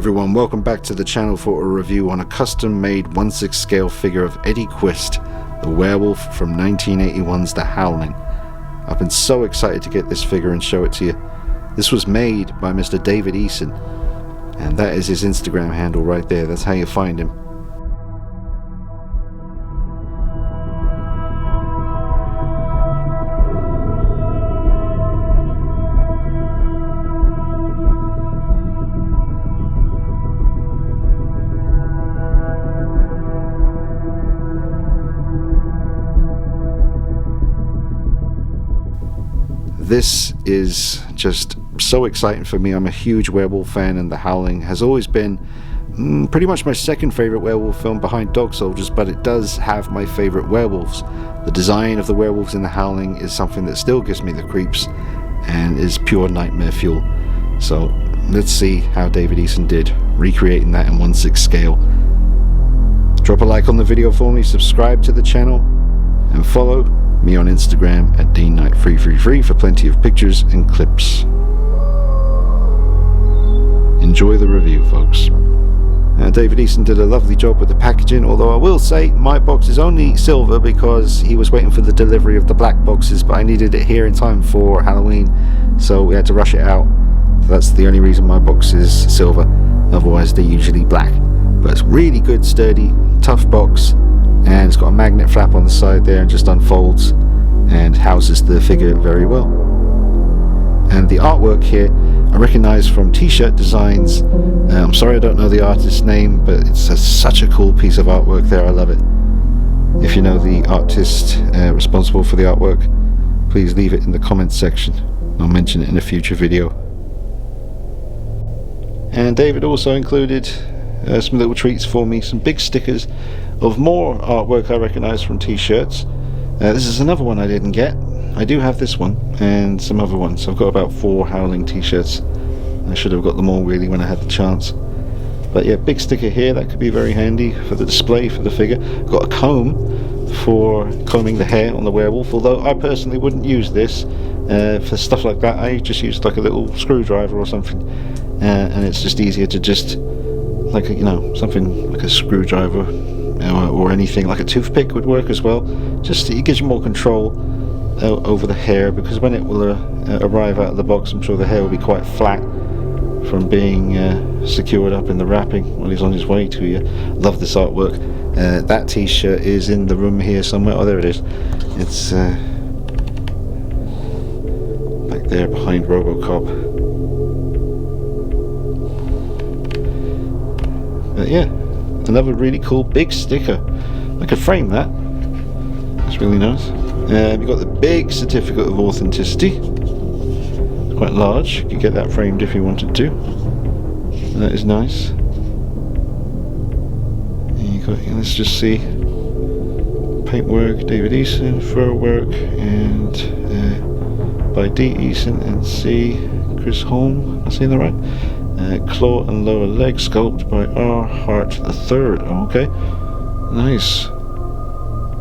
everyone, welcome back to the channel for a review on a custom made 1/6 scale figure of Eddie Quist, the werewolf from 1981's The Howling. I've been so excited to get this figure and show it to you. This was made by Mr. David Eason, and that is his Instagram handle right there. That's how you find him. This is just so exciting for me. I'm a huge werewolf fan, and The Howling has always been pretty much my second favorite werewolf film behind Dog Soldiers, but it does have my favorite werewolves. The design of the werewolves in The Howling is something that still gives me the creeps and is pure nightmare fuel. So let's see how David Eason did recreating that in 1/6 scale. Drop a like on the video for me, subscribe to the channel, and follow me on Instagram at DeanKnight333 for plenty of pictures and clips. Enjoy the review, folks. David Eason did a lovely job with the packaging, although I will say my box is only silver because he was waiting for the delivery of the black boxes, but I needed it here in time for Halloween, so we had to rush it out. That's the only reason my box is silver, otherwise they're usually black. But it's really good, sturdy, tough box, and it's got a magnet flap on the side there and just unfolds and houses the figure very well. And the artwork here I recognize from t-shirt designs. I'm sorry I don't know the artist's name, but it's such a cool piece of artwork there. I love it. If you know the artist responsible for the artwork, please leave it in the comments section. I'll mention it in a future video. And David also included some little treats for me, some big stickers of more artwork I recognize from t-shirts. This is another one I didn't get. I do have this one and some other ones. I've got about 4 Howling t-shirts. I should have got them all really when I had the chance. But yeah, big sticker here, that could be very handy for the display for the figure. I've got a comb for combing the hair on the werewolf, although I personally wouldn't use this for stuff like that. I just use like a little screwdriver or something, and it's just easier to just like something like a screwdriver or anything like a toothpick would work as well. Just it gives you more control over the hair, because when it will arrive out of the box, I'm sure the hair will be quite flat from being secured up in the wrapping when he's on his way to you. Love this artwork. That t-shirt is in the room here somewhere. Oh, there it is. It's back there behind RoboCop. But yeah, another really cool big sticker. I could frame that. That's really nice. You've got the big certificate of authenticity. It's quite large. You could get that framed if you wanted to. And that is nice. And you got, let's just see, paintwork, David Eason, fur work, and by D. Eason and C. Chris Holm. Am I saying that right? Claw and lower leg sculpt by R. Hart III. Okay, nice.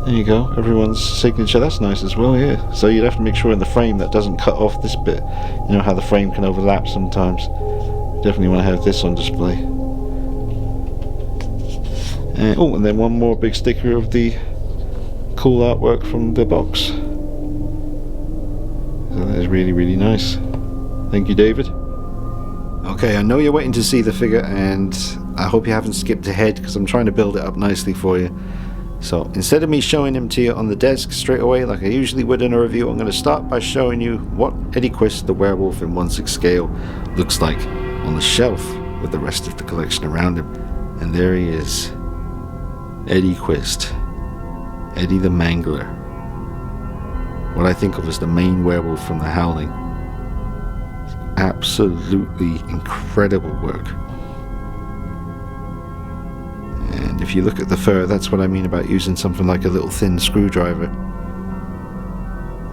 There you go, everyone's signature. That's nice as well, yeah. So you'd have to make sure in the frame that doesn't cut off this bit. You know how the frame can overlap sometimes. Definitely want to have this on display. Oh, and then one more big sticker of the cool artwork from the box. So that is really, really nice. Thank you, David. Okay, I know you're waiting to see the figure, and I hope you haven't skipped ahead because I'm trying to build it up nicely for you. So instead of me showing him to you on the desk straight away like I usually would in a review, I'm going to start by showing you what Eddie Quist, the werewolf in 1/6 scale, looks like on the shelf with the rest of the collection around him. And there he is, Eddie Quist, Eddie the Mangler. What I think of as the main werewolf from The Howling. Absolutely incredible work. And if you look at the fur, that's what I mean about using something like a little thin screwdriver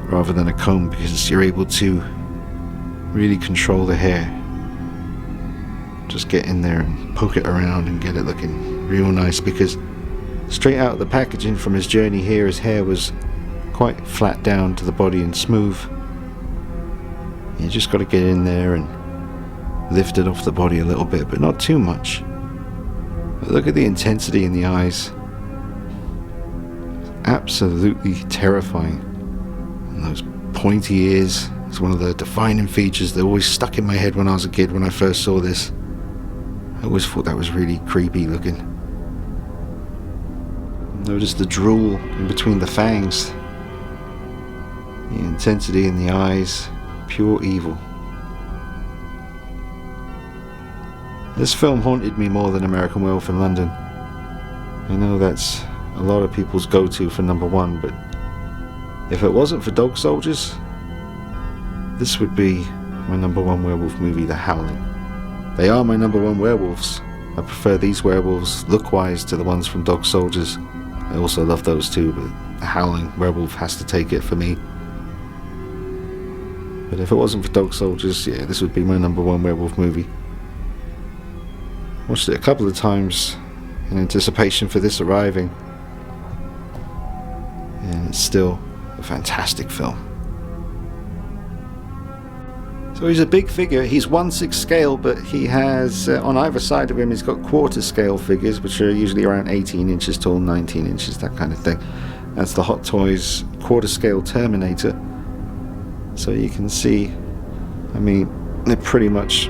rather than a comb, because you're able to really control the hair. Just get in there and poke it around and get it looking real nice, because straight out of the packaging from his journey here, his hair was quite flat down to the body and smooth. You just got to get in there and lifted off the body a little bit, but not too much. But look at the intensity in the eyes. Absolutely terrifying. And those pointy ears. It's one of the defining features that always stuck in my head when I was a kid when I first saw this. I always thought that was really creepy looking. Notice the drool in between the fangs. The intensity in the eyes. Pure evil. This film haunted me more than American Werewolf in London. I know that's a lot of people's go-to for number one, but if it wasn't for Dog Soldiers, this would be my number one werewolf movie, The Howling. They are my number one werewolves. I prefer these werewolves look-wise to the ones from Dog Soldiers. I also love those too, but The Howling werewolf has to take it for me. But if it wasn't for Dog Soldiers, yeah, this would be my number one werewolf movie. Watched it a couple of times in anticipation for this arriving, and it's still a fantastic film. So he's a big figure. He's 1/6 scale, but he has on either side of him he's got quarter scale figures, which are usually around 18 inches tall, 19 inches, that kind of thing. That's the Hot Toys quarter scale Terminator. So you can see, I mean, they're pretty much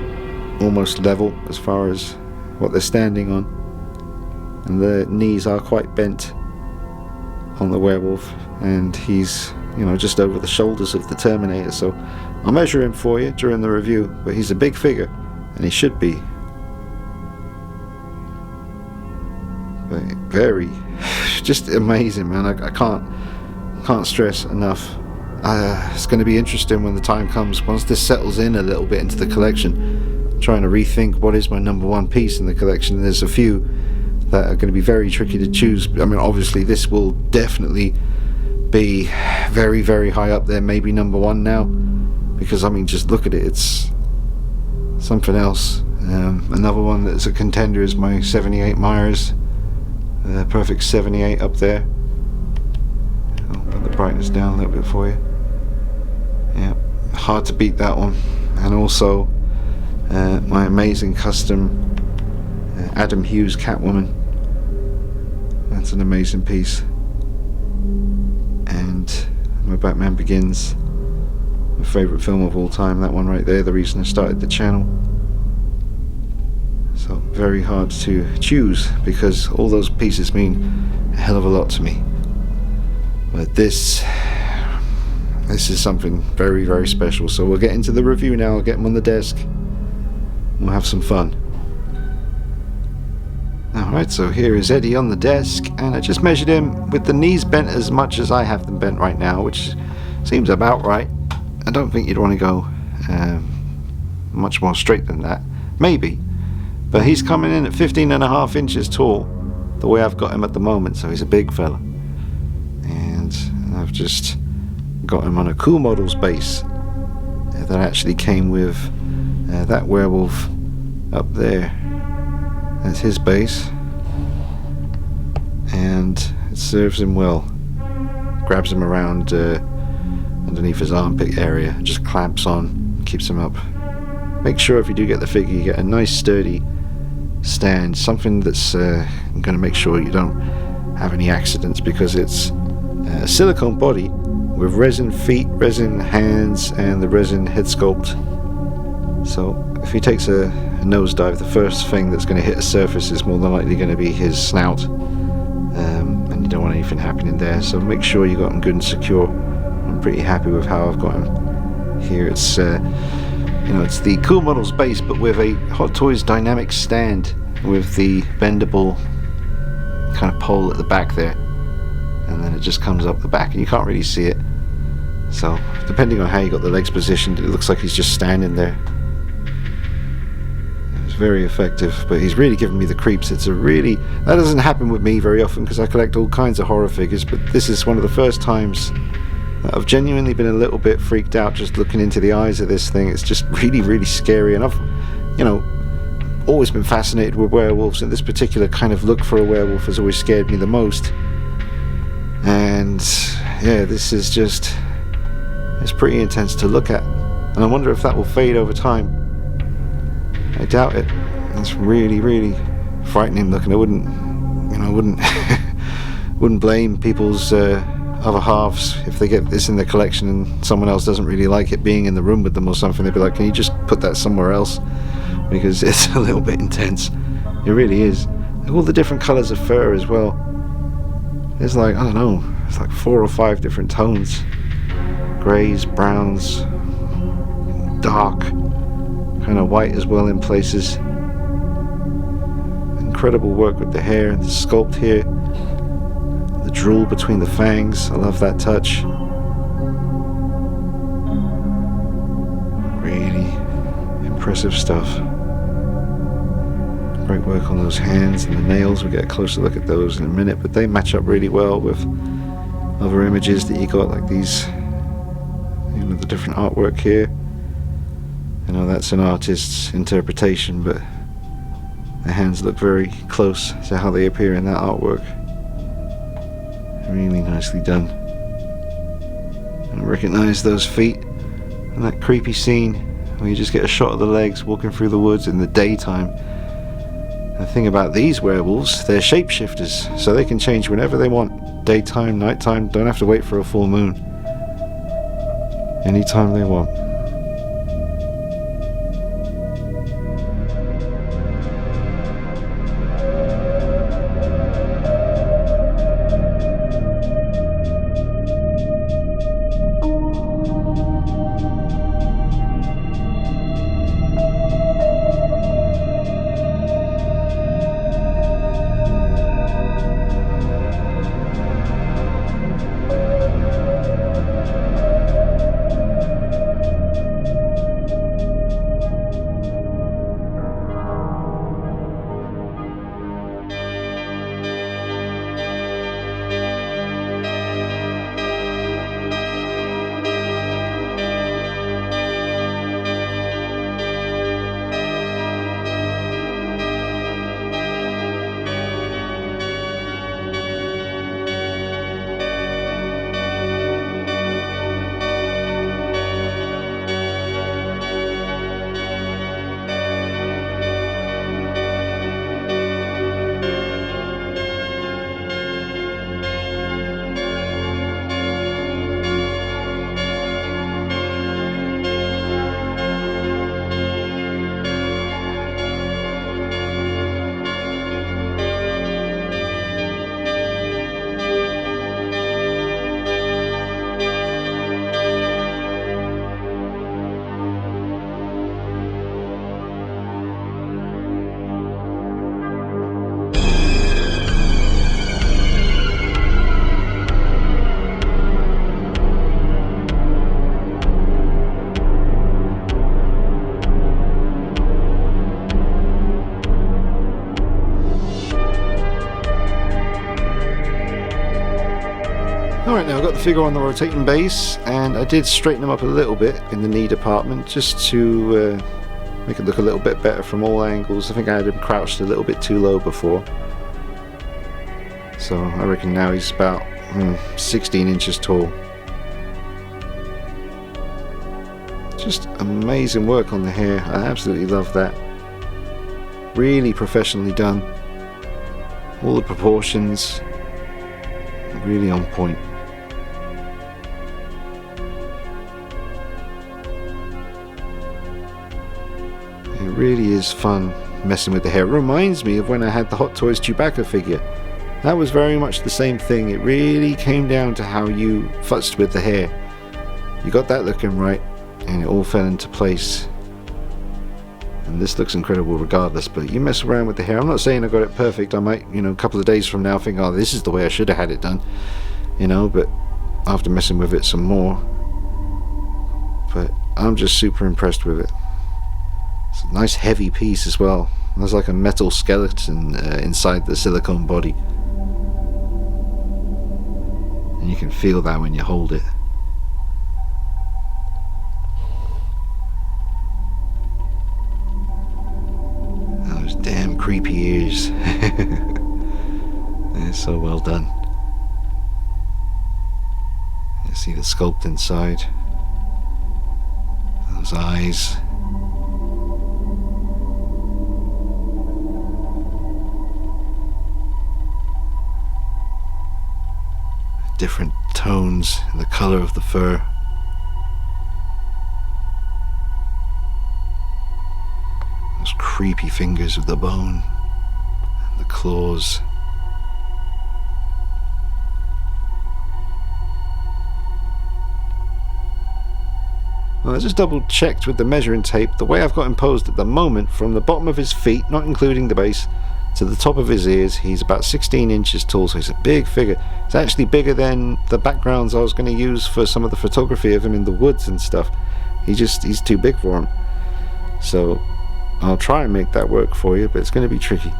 almost level as far as what they're standing on, and the knees are quite bent on the werewolf, and he's, you know, just over the shoulders of the Terminator. So I'll measure him for you during the review, but he's a big figure, and he should be very just amazing, man. I can't stress enough. It's going to be interesting when the time comes, once this settles in a little bit into the collection, trying to rethink what is my number one piece in the collection. And there's a few that are going to be very tricky to choose. I mean, obviously this will definitely be very, very high up there, maybe number one now, because I mean, just look at it, it's something else. Another one that's a contender is my 78 Myers, perfect 78 up there. I'll put the brightness down a little bit for you. Yeah, hard to beat that one. And also my amazing custom Adam Hughes Catwoman. That's an amazing piece. And my Batman Begins, my favourite film of all time, that one right there, the reason I started the channel. So very hard to choose because all those pieces mean a hell of a lot to me. But this is something very, very special. So we'll get into the review now. I'll get them on the desk. We'll have some fun. Alright, so here is Eddie on the desk, and I just measured him with the knees bent as much as I have them bent right now, which seems about right. I don't think you'd want to go much more straight than that. Maybe. But he's coming in at 15.5 inches tall, the way I've got him at the moment, so he's a big fella. And I've just got him on a Cool Models base that actually came with that werewolf up there. That's his base, and it serves him well. Grabs him around underneath his armpit area, just clamps on, keeps him up. Make sure if you do get the figure you get a nice sturdy stand, something that's going to make sure you don't have any accidents, because it's a silicone body with resin feet, resin hands, and the resin head sculpt. So if he takes a nosedive, the first thing that's going to hit a surface is more than likely going to be his snout, and you don't want anything happening there. So make sure you got him good and secure. I'm pretty happy with how I've got him here. It's it's the Cool Models base, but with a Hot Toys dynamic stand with the bendable kind of pole at the back there, and then it just comes up the back, and you can't really see it. So depending on how you got the legs positioned, it looks like he's just standing there. It's very effective, but he's really giving me the creeps. That doesn't happen with me very often because I collect all kinds of horror figures, but this is one of the first times that I've genuinely been a little bit freaked out just looking into the eyes of this thing. It's just really, really scary, and I've, always been fascinated with werewolves, and this particular kind of look for a werewolf has always scared me the most. And yeah, this is just, it's pretty intense to look at, and I wonder if that will fade over time. I doubt it. It's really, really frightening looking. I wouldn't wouldn't blame people's other halves if they get this in their collection and someone else doesn't really like it being in the room with them or something. They'd be like, can you just put that somewhere else? Because it's a little bit intense. It really is. All the different colours of fur as well. There's like, I don't know, it's like 4 or 5 different tones. Greys, browns, dark, kind of white as well in places. Incredible work with the hair and the sculpt here. The drool between the fangs, I love that touch. Really impressive stuff. Great work on those hands and the nails. We'll get a closer look at those in a minute, but they match up really well with other images that you got, like these, the different artwork here. I know that's an artist's interpretation, but the hands look very close to how they appear in that artwork. Really nicely done. I recognize those feet and that creepy scene where you just get a shot of the legs walking through the woods in the daytime. The thing about these werewolves, they're shapeshifters, so they can change whenever they want. Daytime, nighttime, don't have to wait for a full moon. Anytime they want. Alright, now I've got the figure on the rotating base, and I did straighten him up a little bit in the knee department just to make it look a little bit better from all angles. I think I had him crouched a little bit too low before, so I reckon now he's about 16 inches tall. Just amazing work on the hair. I absolutely love that. Really professionally done. All the proportions really on point. It really is fun messing with the hair. It reminds me of when I had the Hot Toys Chewbacca figure. That was very much the same thing. It really came down to how you futzed with the hair. You got that looking right, and it all fell into place. And this looks incredible regardless, but you mess around with the hair. I'm not saying I got it perfect. I might, a couple of days from now think, oh, this is the way I should have had it done. But after messing with it some more. But I'm just super impressed with it. It's a nice heavy piece as well. There's like a metal skeleton inside the silicone body. And you can feel that when you hold it. Those damn creepy ears. They're so well done. You see the sculpt inside. Those eyes. different tones in the color of the fur. Those creepy fingers with the bone and the claws. Well, I just double checked with the measuring tape. The way I've got him posed at the moment, from the bottom of his feet, not including the base, to the top of his ears, he's about 16 inches tall, so he's a big figure. It's actually bigger than the backgrounds I was going to use for some of the photography of him in the woods and stuff. He's too big for him. So I'll try and make that work for you, but it's going to be tricky.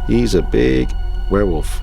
He's a big werewolf.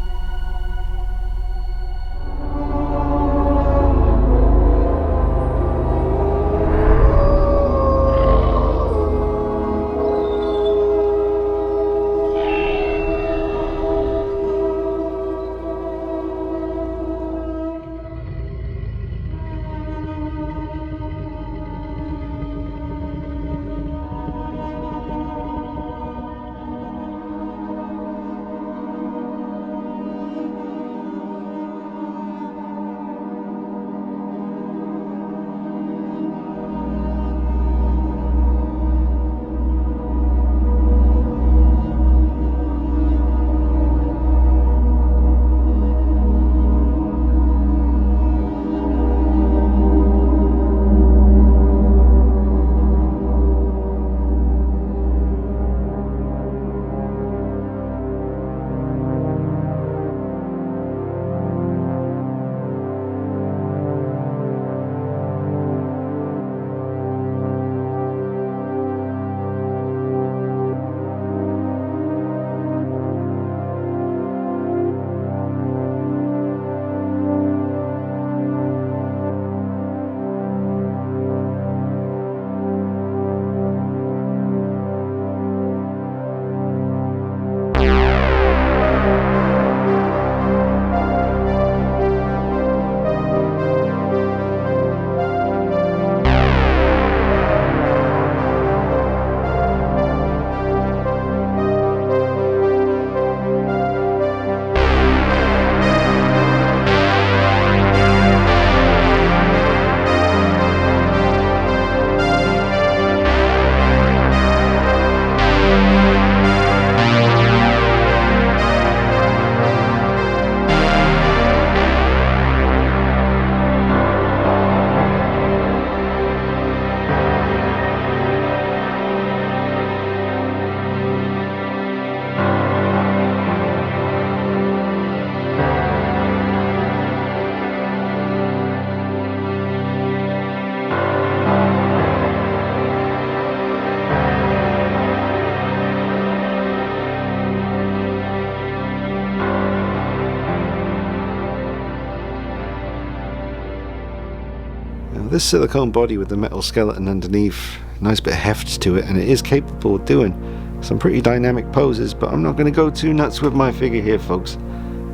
This silicone body with the metal skeleton underneath, nice bit of heft to it, and it is capable of doing some pretty dynamic poses, but I'm not going to go too nuts with my figure here, folks.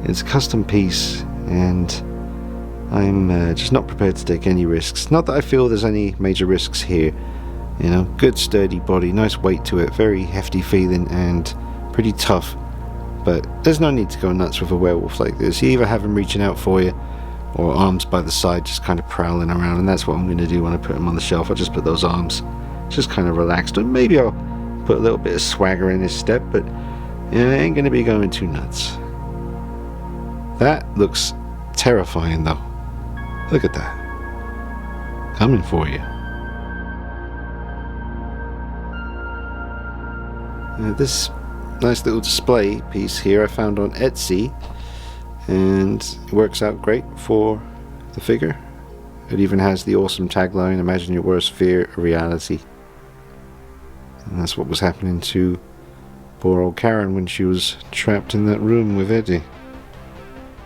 It's a custom piece, and I'm just not prepared to take any risks. Not that I feel there's any major risks here. You know, good sturdy body, nice weight to it, very hefty feeling, and pretty tough. But there's no need to go nuts with a werewolf like this. You either have him reaching out for you, or arms by the side just kind of prowling around, and that's what I'm going to do when I put him on the shelf. I'll just put those arms just kind of relaxed, and maybe I'll put a little bit of swagger in his step, but you know, I ain't going to be going too nuts. That looks terrifying though. Look at that. Coming for you. This nice little display piece here I found on Etsy, and it works out great for the figure. It even has the awesome tagline, "Imagine your worst fear a reality." And that's what was happening to poor old Karen when she was trapped in that room with Eddie.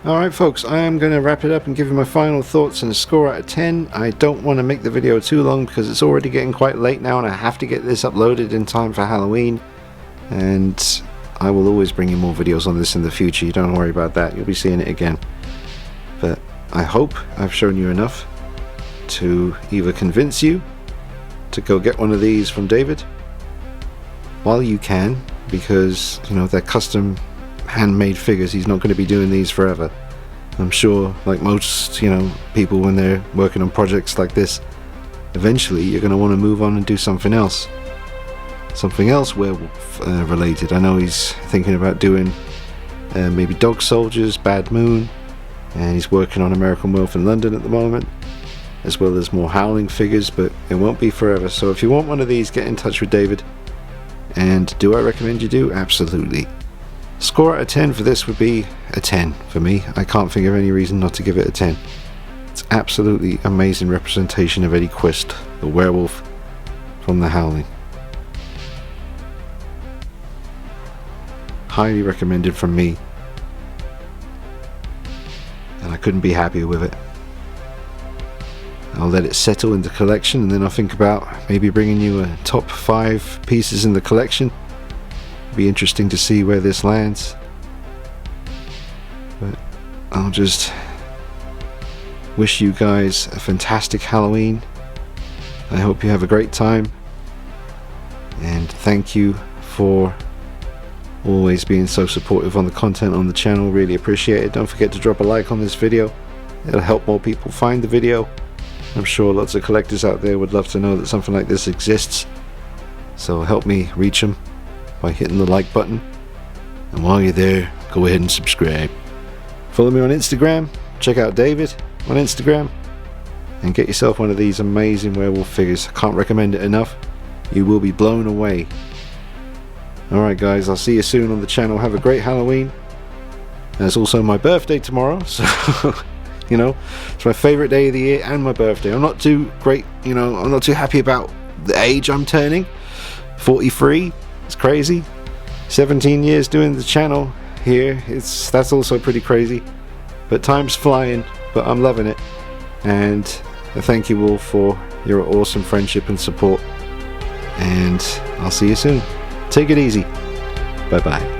Alright folks, I am going to wrap it up and give you my final thoughts and a score out of 10. I don't want to make the video too long because it's already getting quite late now, and I have to get this uploaded in time for Halloween. And I will always bring you more videos on this in the future, you don't worry about that, you'll be seeing it again. But I hope I've shown you enough to either convince you to go get one of these from David while you can, because you know they're custom handmade figures, he's not going to be doing these forever. I'm sure, like most, people when they're working on projects like this, eventually you're going to want to move on and do something else. Something else werewolf related. I know he's thinking about doing maybe Dog Soldiers, Bad Moon, and he's working on American Werewolf in London at the moment, as well as more Howling figures, but it won't be forever. So if you want one of these, get in touch with David. And do I recommend you do? Absolutely. Score out of 10 for this would be a 10 for me. I can't think of any reason not to give it a 10. It's absolutely amazing representation of Eddie Quist, the werewolf from the Howling. Highly recommended from me, and I couldn't be happier with it. I'll let it settle in the collection, and then I'll think about maybe bringing you a top 5 pieces in the collection. Be interesting to see where this lands, but I'll just wish you guys a fantastic Halloween. I hope you have a great time, and thank you for always being so supportive on the content on the channel. Really appreciate it. Don't forget to drop a like on this video. It'll help more people find the video. I'm sure lots of collectors out there would love to know that something like this exists, so help me reach them by hitting the like button. And while you're there, go ahead and subscribe. Follow me on Instagram, check out David on Instagram, and get yourself one of these amazing werewolf figures. I can't recommend it enough. You will be blown away. Alright guys, I'll see you soon on the channel. Have a great Halloween. And it's also my birthday tomorrow, so it's my favorite day of the year and my birthday. I'm not too great, I'm not too happy about the age I'm turning. 43, it's crazy. 17 years doing the channel here, that's also pretty crazy. But time's flying, but I'm loving it. And I thank you all for your awesome friendship and support. And I'll see you soon. Take it easy. Bye bye.